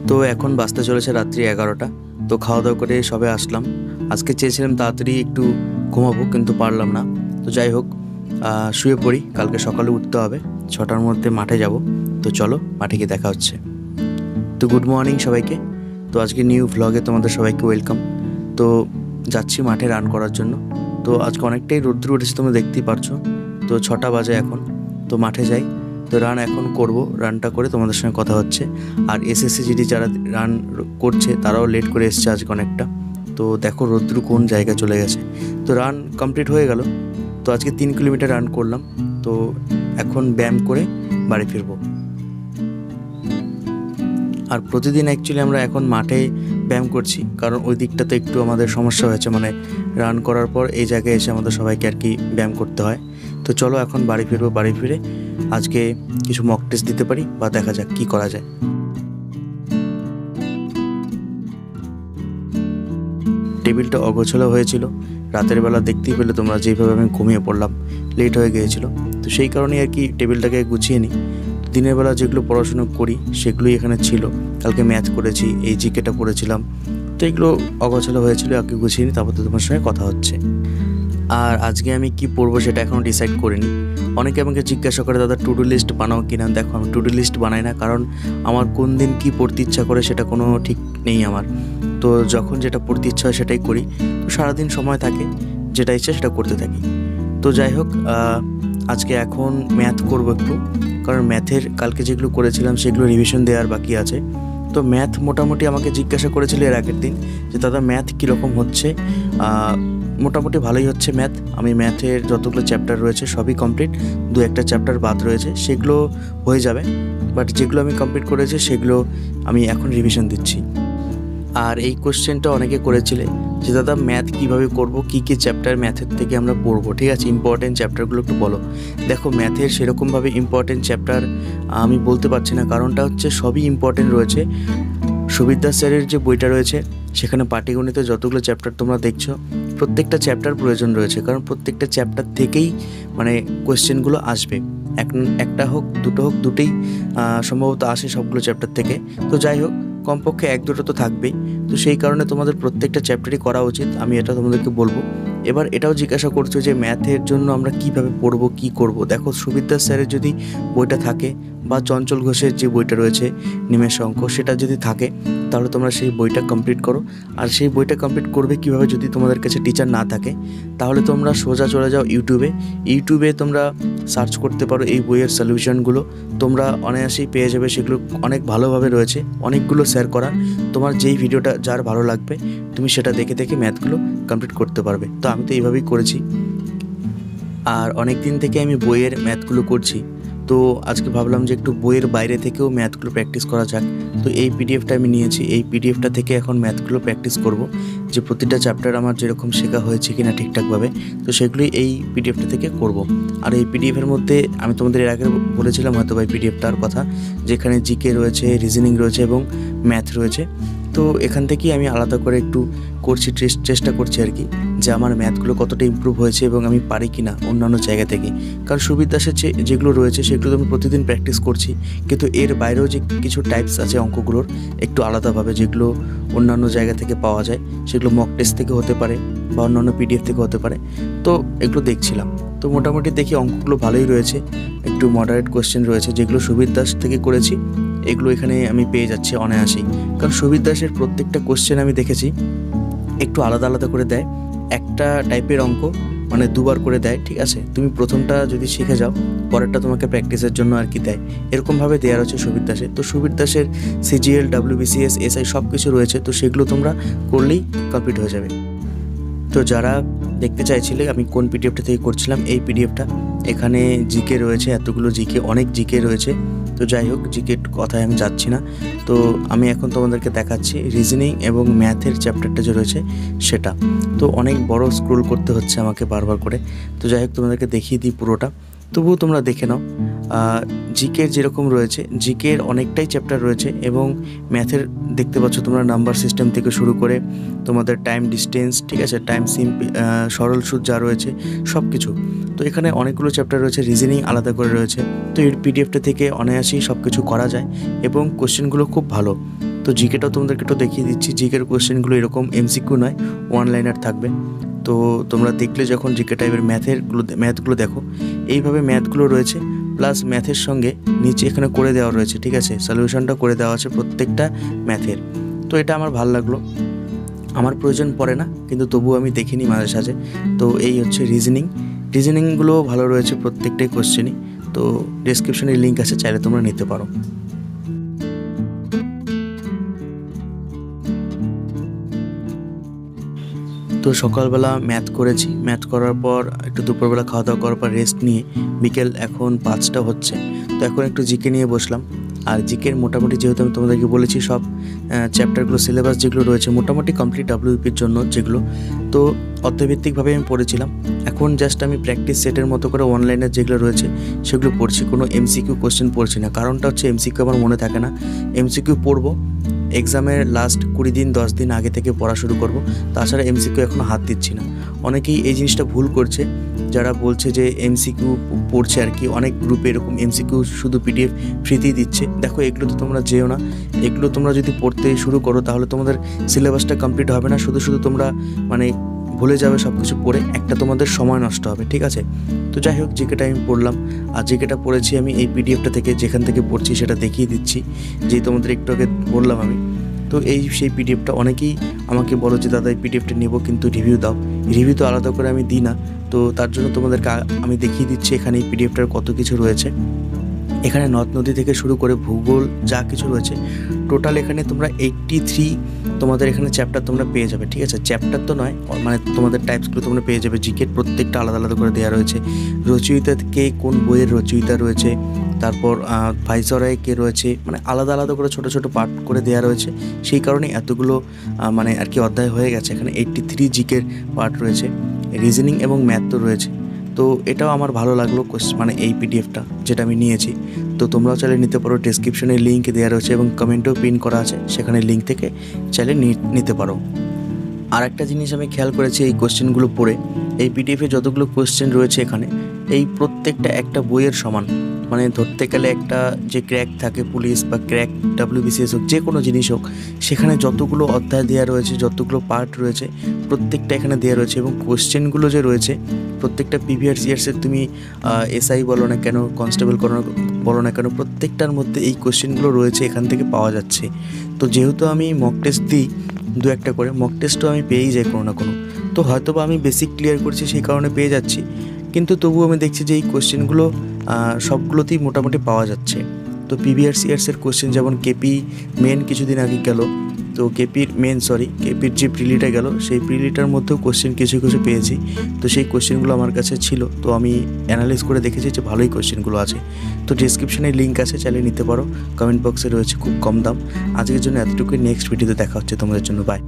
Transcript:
তো এখন বাজতে চলেছে রাত্রি 11টা। তো খাওয়া দাওয়া করে সবে আসলাম। আজকে চেয়েছিলাম তাড়াতাড়ি একটু ঘুমাবো, কিন্তু পারলাম না। তো যাই হোক, শুয়ে পড়ি, কালকে সকালে উঠতে হবে, 6টার মধ্যে মাঠে যাব। তো চলো, মাঠে গিয়ে দেখা হচ্ছে। তো গুড মর্নিং সবাইকে। তো আজকে নিউ ভ্লগে তোমাদের সবাইকে ওয়েলকাম। তো যাচ্ছি মাঠে রান করার জন্য। তো আজকে অনেকটাই রোদ্দুর উঠেছে, তোমরা দেখতেই পারছো। তো 6টা বাজে এখন। তো মাঠে যাই, তো রান এখন করব। রানটা করে তোমাদের সঙ্গে কথা হচ্ছে। আর এসএসসি জিডি যারা রান করছে তারাও লেট করে এসছে আজকে অনেকটা। তো দেখো রোদ্দুর কোন জায়গায় চলে গেছে। তো রান কমপ্লিট হয়ে গেল। তো আজকে 3 কিলোমিটার রান করলাম। তো এখন ব্যায়াম করে বাড়ি ফিরবো। আর প্রতিদিন অ্যাকচুয়ালি আমরা এখন মাঠে ব্যায়াম করছি, কারণ ওই দিকটাতে একটু আমাদের সমস্যা হয়েছে, মানে রান করার পর এই জায়গায় এসে আমাদের সবাইকে আর কি ব্যায়াম করতে হয়। তো চলো এখন বাড়ি ফিরবো। বাড়ি ফিরে আজকে কিছু মক টেস্ট দিতে পারি, বা দেখা যাক কী করা যায়। টেবিলটা অগোছালো হয়েছিল, রাতের বেলা দেখতেই পেলে তোমরা, যেভাবে আমি ঘুমিয়ে পড়লাম, লেট হয়ে গিয়েছিল। তো সেই কারণেই আর কি টেবিলটাকে গুছিয়ে নিই। দিনের বেলা যেগুলো পড়াশুনো করি সেগুলোই এখানে ছিল। কালকে ম্যাথ করেছি, এই জিকেটা পড়েছিলাম। তো এগুলো অগোছালো হয়েছিল, আগে গুছিয়ে নিই, তারপর তো তোমার সঙ্গে কথা হচ্ছে। আর আজকে আমি কি পড়বো সেটা এখনও ডিসাইড করিনি। অনেকে আমাকে জিজ্ঞাসা করে, দাদা টু ডু লিস্ট বানাও কিনা। দেখো, আমি টু ডু লিস্ট বানাই না, কারণ আমার কোন দিন কি পড়তে ইচ্ছা করে সেটা কোনো ঠিক নেই আমার। তো যখন যেটা পড়তে ইচ্ছা হয় সেটাই করি। তো সারাদিন সময় থাকে, যেটা ইচ্ছা সেটা করতে থাকি। তো যাই হোক, আজকে এখন ম্যাথ করবো একটু, কারণ ম্যাথের কালকে যেগুলো করেছিলাম সেগুলো রিভিশন দেওয়ার বাকি আছে। তো ম্যাথ মোটামুটি আমাকে জিজ্ঞাসা করেছিল এর আগের দিন যে দাদা ম্যাথ কীরকম হচ্ছে। মোটামুটি ভালোই হচ্ছে ম্যাথ। আমি ম্যাথের যতগুলো চ্যাপ্টার রয়েছে সবই কমপ্লিট, 2-1টা চ্যাপ্টার বাদ রয়েছে, সেগুলো হয়ে যাবে। বাট যেগুলো আমি কমপ্লিট করেছি সেগুলো আমি এখন রিভিশন দিচ্ছি। আর এই কোশ্চেনটা অনেকে করেছিলে যে দাদা ম্যাথ কীভাবে করব, কী কী চ্যাপ্টার ম্যাথের থেকে আমরা পড়বো, ঠিক আছে, ইম্পর্টেন্ট চ্যাপ্টারগুলো একটু বলো। দেখো, ম্যাথের সেরকমভাবে ইম্পর্টেন্ট চ্যাপ্টার আমি বলতে পারছি না, কারণটা হচ্ছে সবই ইম্পর্টেন্ট রয়েছে। সুবির দাস স্যারের যে বইটা রয়েছে সেখানে পাটিগণিতের যতগুলো চ্যাপ্টার তোমরা দেখছো, প্রত্যেকটা চ্যাপ্টার প্রয়োজন রয়েছে, কারণ প্রত্যেকটা চ্যাপ্টার থেকেই মানে কোয়েশ্চেনগুলো আসবে। একটা হোক দুটো হোক, দুটোই সম্ভবত আসে সবগুলো চ্যাপ্টার থেকে। তো যাই হোক, কমপক্ষে 1-2টো তো থাকবেই। তো সেই কারণে তোমাদের প্রত্যেকটা চ্যাপ্টারই করা উচিত, আমি এটা তোমাদেরকে বলবো। এবার এটাও জিজ্ঞাসা করছো যে ম্যাথের জন্য আমরা কিভাবে পড়বো, কী করব। দেখো, সুবির দাস স্যারের যদি বইটা থাকে, বা চঞ্চল ঘোষের যে বইটা রয়েছে নিমেষ অঙ্ক, সেটা যদি থাকে, তাহলে তোমরা সেই বইটা কমপ্লিট করো। আর সেই বইটা কমপ্লিট করবে কিভাবে, যদি তোমাদের কাছে টিচার না থাকে, তাহলে তোমরা সোজা চলে যাও ইউটিউবে তোমরা সার্চ করতে পারো এই বইয়ের সলিউশনগুলো, তোমরা অনায়াসেই পেয়ে যাবে। সেগুলো অনেক ভালোভাবে রয়েছে, অনেকগুলো শেয়ার করা। তোমার যেই ভিডিওটা যার ভালো লাগবে তুমি সেটা দেখে দেখে ম্যাথগুলো কমপ্লিট করতে পারবে। তো আমি তো এইভাবেই করেছি, আর অনেক দিন থেকে আমি বইয়ের ম্যাথগুলো করছি। তো আজকে ভাবলাম যে একটু বইয়ের বাইরে থেকেও ম্যাথগুলো প্র্যাকটিস করা যাক। তো এই পিডিএফটা আমি নিয়েছি, এই পিডিএফটা থেকে এখন ম্যাথগুলো প্র্যাকটিস করব, যে প্রতিটা চ্যাপ্টার আমার যেরকম শেখা হয়েছে কিনা ঠিকঠাকভাবে। তো সেগুলোই এই পিডিএফটা থেকে করব। আর এই পিডিএফের মধ্যে আমি তোমাদের এর আগে বলেছিলাম হয়তো বা এই পিডিএফটার কথা, যেখানে জিকে রয়েছে, রিজনিং রয়েছে এবং ম্যাথ রয়েছে। তো এখান থেকেই আমি আলাদা করে একটু করছি, চেষ্টা করছি আর কি, যে আমার ম্যাথগুলো কতটা ইমপ্রুভ হয়েছে এবং আমি পারি কি না অন্যান্য জায়গা থেকে। কারণ সুবির দাসের যেগুলো রয়েছে সেগুলো তো আমি প্রতিদিন প্র্যাকটিস করছি, কিন্তু এর বাইরেও যে কিছু টাইপস আছে অঙ্কগুলোর একটু আলাদাভাবে, যেগুলো অন্যান্য জায়গা থেকে পাওয়া যায়, সেগুলো মক টেস্ট থেকে হতে পারে বা অন্যান্য পিডিএফ থেকে হতে পারে। তো এগুলো দেখছিলাম। তো মোটামুটি দেখি অঙ্কগুলো ভালোই রয়েছে, একটু মডারেট কোয়েশ্চেন রয়েছে, যেগুলো সুবির দাস থেকে করেছি এগুলো এখানে আমি পেয়ে যাচ্ছি অনায়াসেই। কারণ সুবির দাসের প্রত্যেকটা কোয়েশ্চেন আমি দেখেছি একটু আলাদা আলাদা করে দেয়, একটা টাইপের অঙ্ক মানে দুবার করে দেয়, ঠিক আছে। তুমি প্রথমটা যদি শিখে যাও, পরেরটা তোমাকে প্র্যাকটিসের জন্য আর কি দেয়, এরকমভাবে দেওয়া রয়েছে সুবির দাসের। তো সুবির দাসের সিজিএল, WBCS, SI সব কিছু রয়েছে, তো সেগুলো তোমরা করলেই কমপ্লিট হয়ে যাবে। তো যারা দেখতে চাইছিলে আমি কোন পিডিএফটা থেকে করছিলাম, এই পিডিএফটা, এখানে জিকে রয়েছে, এতগুলো জিকে, অনেক জিকে রয়েছে। তো যাই হোক, জিকের কথায় আমি যাচ্ছি না। তো আমি এখন তোমাদেরকে দেখাচ্ছি রিজনিং এবং ম্যাথের চ্যাপ্টারটা যে রয়েছে সেটা। তো অনেক বড় স্ক্রোল করতে হচ্ছে আমাকে বারবার করে। তো যাই হোক, তোমাদেরকে দেখিয়ে দিই পুরোটা, তবুও তোমরা দেখে নাও। জিকের যেরকম রয়েছে, জিকের অনেকটাই চ্যাপ্টার রয়েছে, এবং ম্যাথের দেখতে পাচ্ছ তোমরা নাম্বার সিস্টেম থেকে শুরু করে তোমাদের টাইম ডিস্টেন্স, ঠিক আছে, টাইম সরল সুদ যা রয়েছে সব কিছু। তো এখানে অনেকগুলো চ্যাপ্টার রয়েছে, রিজনিং আলাদা করে রয়েছে। তো এই পিডিএফটা থেকে অনায়াসেই সব কিছু করা যায় এবং কোশ্চেনগুলো খুব ভালো। তো তো জিকেটাও তোমাদেরকে একটু দেখিয়ে দিচ্ছি। জিকের কোয়েশ্চেনগুলো এরকম এমসিকিউ নয়, ওয়ান লাইনার থাকবে। তো তোমরা দেখলে যখন জিকে টাইপের ম্যাথগুলো দেখো, এইভাবে ম্যাথগুলো রয়েছে, প্লাস ম্যাথের সঙ্গে নিচে এখানে করে দেওয়া রয়েছে, ঠিক আছে, সলিউশনটা করে দেওয়া আছে প্রত্যেকটা ম্যাথের। তো এটা আমার ভালো লাগলো, আমার প্রয়োজন পড়ে না কিন্তু তবুও আমি দেখিনি মাঝে সাঝে। তো এই হচ্ছে রিজনিংগুলো ভালো রয়েছে প্রত্যেকটাই কোশ্চেনই। তো ডেসক্রিপশনে লিঙ্ক আছে, চাইলে তোমরা নিতে পারো। তো সকালবেলা ম্যাথ করেছি, ম্যাথ করার পর একটু দুপুরবেলা খাওয়া দাওয়া করার পর রেস্ট নিয়ে বিকেল এখন 5টা হচ্ছে। তো এখন একটু জিকে নিয়ে বসলাম। আর জিকের মোটামুটি যেহেতু আমি তোমাদেরকে বলেছি সব চ্যাপ্টারগুলো সিলেবাস যেগুলো রয়েছে মোটামুটি কমপ্লিট ডাব্লিউপির জন্য যেগুলো, তো অর্ধভিত্তিকভাবে আমি পড়েছিলাম। এখন জাস্ট আমি প্র্যাকটিস সেটের মতো করে অনলাইনের যেগুলো রয়েছে সেগুলো পড়ছি, কোনো এমসিকিউ কোশ্চেন পড়ছি না। কারণটা হচ্ছে এমসিকিউ আমার মনে থাকে না, এমসিকিউ পড়বো এক্সামের লাস্ট 20 দিন 10 দিন আগে থেকে পড়া শুরু করব। তাছাড়া এমসিকিউ এখনও হাত দিচ্ছি না। অনেকেই এই জিনিসটা ভুল করছে, যারা বলছে যে এমসিকিউ পড়ছে আর কি, অনেক গ্রুপে এরকম এমসিকিউ শুধু পিডিএফ ফ্রিতেই দিচ্ছে। দেখো এগুলো তো তোমরা যেও না, এগুলো তোমরা যদি পড়তে শুরু করো তাহলে তোমাদের সিলেবাসটা কমপ্লিট হবে না, শুধু তোমরা মানে ভুলে যাবে সব কিছু পড়ে, একটা তোমাদের সময় নষ্ট হবে, ঠিক আছে। তো যাই হোক জিকেটা আমি পড়লাম, আর জিকেটা পড়েছি আমি এই পিডিএফটা থেকে, যেখান থেকে পড়ছি সেটা দেখিয়ে দিচ্ছি, যে তোমাদের একটু আগে বললাম আমি। তো সেই পিডিএফটা অনেকেই আমাকে বলো যে দাদা এই পিডিএফটা নেবো কিন্তু রিভিউ দাও, রিভিউ তো আলাদা করে আমি দিই না। তো তার জন্য তোমাদেরকে আমি দেখিয়ে দিচ্ছি এখানে এই পিডিএফটার কত কিছু রয়েছে। এখানে নদ নদী থেকে শুরু করে ভূগোল যা কিছু রয়েছে টোটাল এখানে তোমরা 83 তোমাদের এখানে চ্যাপ্টার তোমরা পেয়ে যাবে, ঠিক আছে। চ্যাপ্টার তো নয়, মানে তোমাদের টাইপসগুলো তোমরা পেয়ে যাবে। জিকের প্রত্যেকটা আলাদা আলাদা করে দেওয়া রয়েছে, রচয়িতা কে কোন বইয়ের রচয়িতা রয়েছে, তারপর ভাইসরয় কে রয়েছে, মানে আলাদা আলাদা করে ছোট ছোট পার্ট করে দেওয়া রয়েছে। সেই কারণে এতগুলো মানে আর কি অধ্যায় হয়ে গেছে। এখানে 83 জিকের পার্ট রয়েছে, রিজনিং এবং ম্যাথ তো রয়েছে। তো এটাও আমার ভালো লাগলো মানে এই পিডিএফটা যেটা আমি নিয়েছি। তো তোমরাও চাইলে নিতে পারো, ডেসক্রিপশনে লিঙ্ক দেওয়া রয়েছে এবং কমেন্টেও পিন করা আছে, সেখানে লিঙ্ক থেকে চাইলে নিতে পারো। আর একটা জিনিস আমি খেয়াল করেছি এই কোশ্চেনগুলো পড়ে, এই পিডিএফে যতগুলো কোশ্চেন রয়েছে এখানে এই প্রত্যেকটা একটা বইয়ের সমান। মানে ধরতে গেলে একটা যে ক্র্যাক থাকে পুলিশ বা ক্র্যাক ডাব্লিউবিসিএস হোক, যে কোনো জিনিস হোক, সেখানে যতগুলো অধ্যায় দেওয়া রয়েছে, যতগুলো পার্ট রয়েছে প্রত্যেকটা এখানে দেওয়া রয়েছে। এবং কোশ্চেনগুলো যে রয়েছে প্রত্যেকটা প্রিভিয়াস ইয়ার্সের, তুমি এসআই বলো না কেন, কনস্টেবল বলো না কেন, প্রত্যেকটার মধ্যে এই কোশ্চেনগুলো রয়েছে, এখান থেকে পাওয়া যাচ্ছে। তো যেহেতু আমি মক টেস্ট দিই 2-1টা করে, মক টেস্টও আমি পেয়েই যাই কোনো না কোনো, তো হয়তো বা আমি বেসিক ক্লিয়ার করছি সেই কারণে পেয়ে যাচ্ছি। কিন্তু তবুও আমি দেখছি যে এই কোশ্চেনগুলো সবগুলোতেই মোটামুটি পাওয়া যাচ্ছে। তো প্রিভিয়াস ইয়ার্সের কোশ্চেন যেমন কেপি মেন কিছুদিন আগে গেল, তো কেপির যে প্রিলিটা গেল সেই প্রিলিটার মধ্যেও কোশ্চেন কিছু কিছু পেয়েছি। তো সেই কোশ্চেনগুলো আমার কাছে ছিল, তো আমি অ্যানালাইজ করে দেখেছি যে ভালোই কোশ্চেনগুলো আছে। তো ডেসক্রিপশনে লিঙ্ক আছে, চাইলে নিতে পারো, কমেন্ট বক্সে রয়েছে খুব কম দাম। আজকের জন্য এতটুকুই, নেক্সট ভিডিওতে দেখা হচ্ছে তোমাদের জন্য, বাই।